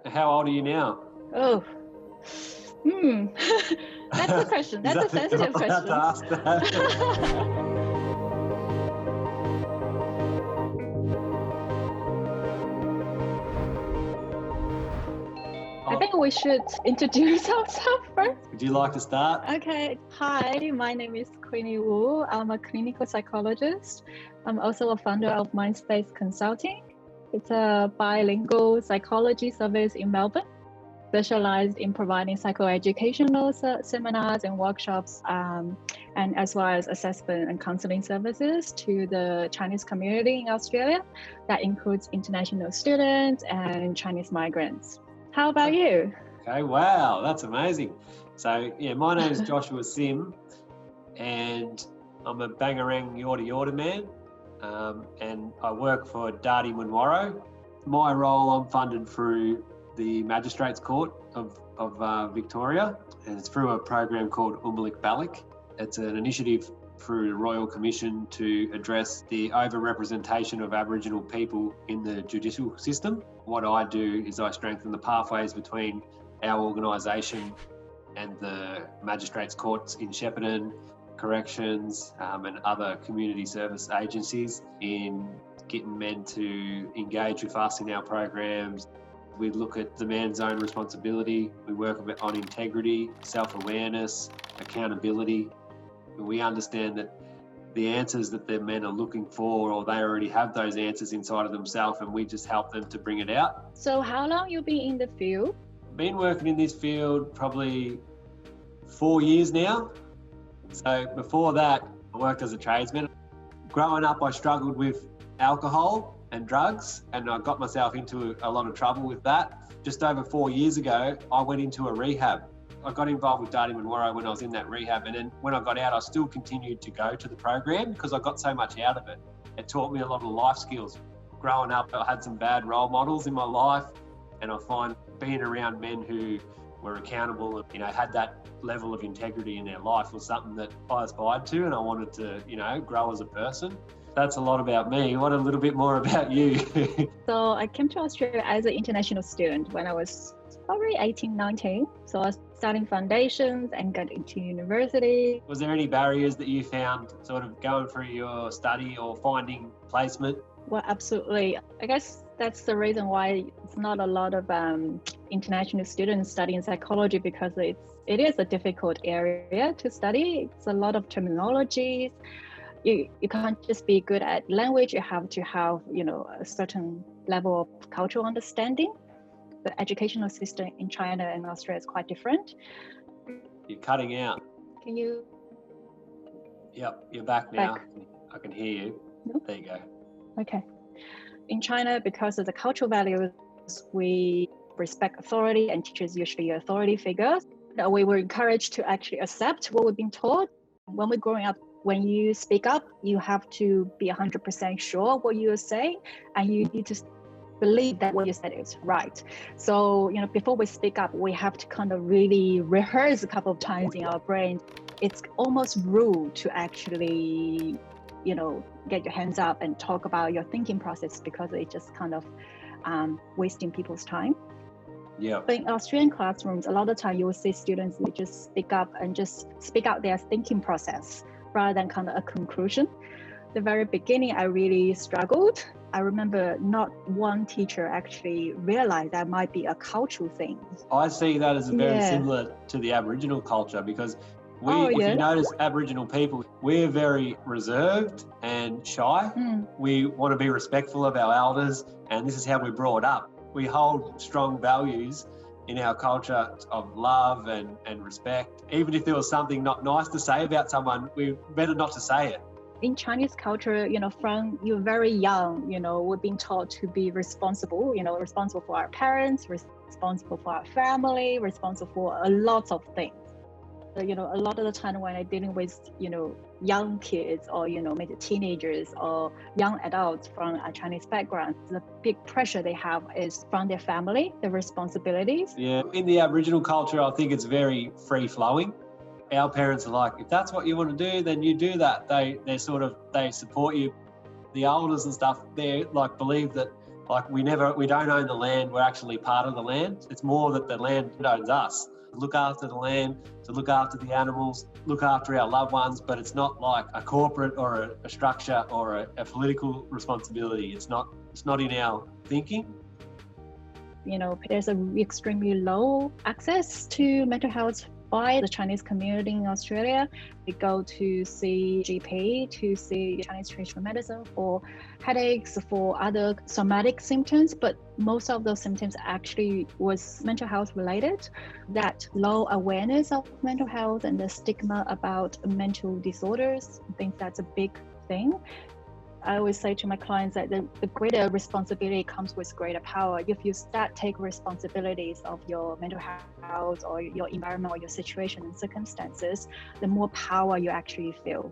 How old are you now? Oh, that's a question. That's a sensitive question. To ask that? I think we should introduce ourselves first. Would you like to start? Okay. Hi, my name is Queenie Wu. I'm a clinical psychologist. I'm also a founder of Mindspace Consulting. It's a bilingual psychology service in Melbourne, specialized in providing psychoeducational seminars and workshops, and as well as assessment and counseling services to the Chinese community in Australia. That includes international students and Chinese migrants. How about you? Okay, wow, that's amazing. So, my name is Joshua Simm, and I'm a Bangarang Yorta man, and I work for Dardi Munwurro. My role, I'm funded through the Magistrates Court of Victoria, and it's through a program called Umalik Balik. It's an initiative through the Royal Commission to address the overrepresentation of Aboriginal people in the judicial system. What I do is I strengthen the pathways between our organisation and the Magistrates Courts in Shepparton, corrections, and other community service agencies in getting men to engage with us in our programs. We look at the man's own responsibility. We work a bit on integrity, self-awareness, accountability. We understand that the answers that the men are looking for, or they already have those answers inside of themselves, and we just help them to bring it out. So how long you been in the field? Been working in this field probably 4 years now. So before that, I worked as a tradesman. Growing up, I struggled with alcohol and drugs, and I got myself into a lot of trouble with that. Just over 4 years ago, I went into a rehab. I got involved with Dardi Munwurro when I was in that rehab, and then when I got out, I still continued to go to the program because I got so much out of it. It taught me a lot of life skills. Growing up, I had some bad role models in my life, and I find being around men who were accountable and had that level of integrity in their life was something that I aspired to, and I wanted to grow as a person. That's a lot about me. What a little bit more about you? So I came to Australia as an international student when I was probably 18, 19. So I was studying foundations and got into university. Was there any barriers that you found sort of going through your study or finding placement? Well, absolutely. I guess that's the reason why it's not a lot of international students studying psychology, because it is a difficult area to study. It's a lot of terminologies. You can't just be good at language. You have to have, a certain level of cultural understanding. The educational system in China and Australia is quite different. You're cutting out. Can you? Yep, you're back now. I can hear you. No? There you go. Okay. In China, because of the cultural values, we respect authority, and teachers usually are authority figures. We were encouraged to actually accept what we've been taught. When we're growing up, when you speak up, you have to be 100% sure what you're saying, and you need to believe that what you said is right. So, before we speak up, we have to kind of really rehearse a couple of times in our brain. It's almost rude to actually, get your hands up and talk about your thinking process, because it's just kind of wasting people's time. Yeah. But in Australian classrooms, a lot of time you will see students, they just speak up and just speak out their thinking process rather than kind of a conclusion. The very beginning, I really struggled. I remember not one teacher actually realized that might be a cultural thing. I see that as very similar to the Aboriginal culture, because if you notice, Aboriginal people, we're very reserved and shy. We want to be respectful of our elders, and this is how we're brought up. We hold strong values in our culture of love and respect. Even if there was something not nice to say about someone, we're better not to say it. In Chinese culture, from you're very young, we're being taught to be responsible, responsible for our parents, responsible for our family, responsible for a lot of things. A lot of the time when I'm dealing with, young kids or, maybe teenagers or young adults from a Chinese background, the big pressure they have is from their family, the responsibilities. Yeah, in the Aboriginal culture, I think it's very free-flowing. Our parents are like, if that's what you want to do, then you do that. They support you. The elders and stuff, they believe that Like we don't own the land, we're actually part of the land. It's more that the land owns us. To look after the land, to look after the animals, look after our loved ones, but it's not like a corporate or a structure or a political responsibility. It's not in our thinking. You know, there's a extremely low access to mental health by the Chinese community in Australia. We go to see GP, to see Chinese traditional medicine for headaches, for other somatic symptoms, but most of those symptoms actually was mental health related. That low awareness of mental health and the stigma about mental disorders, I think that's a big thing. I always say to my clients that the greater responsibility comes with greater power. If you start take responsibilities of your mental health or your environment or your situation and circumstances, the more power you actually feel.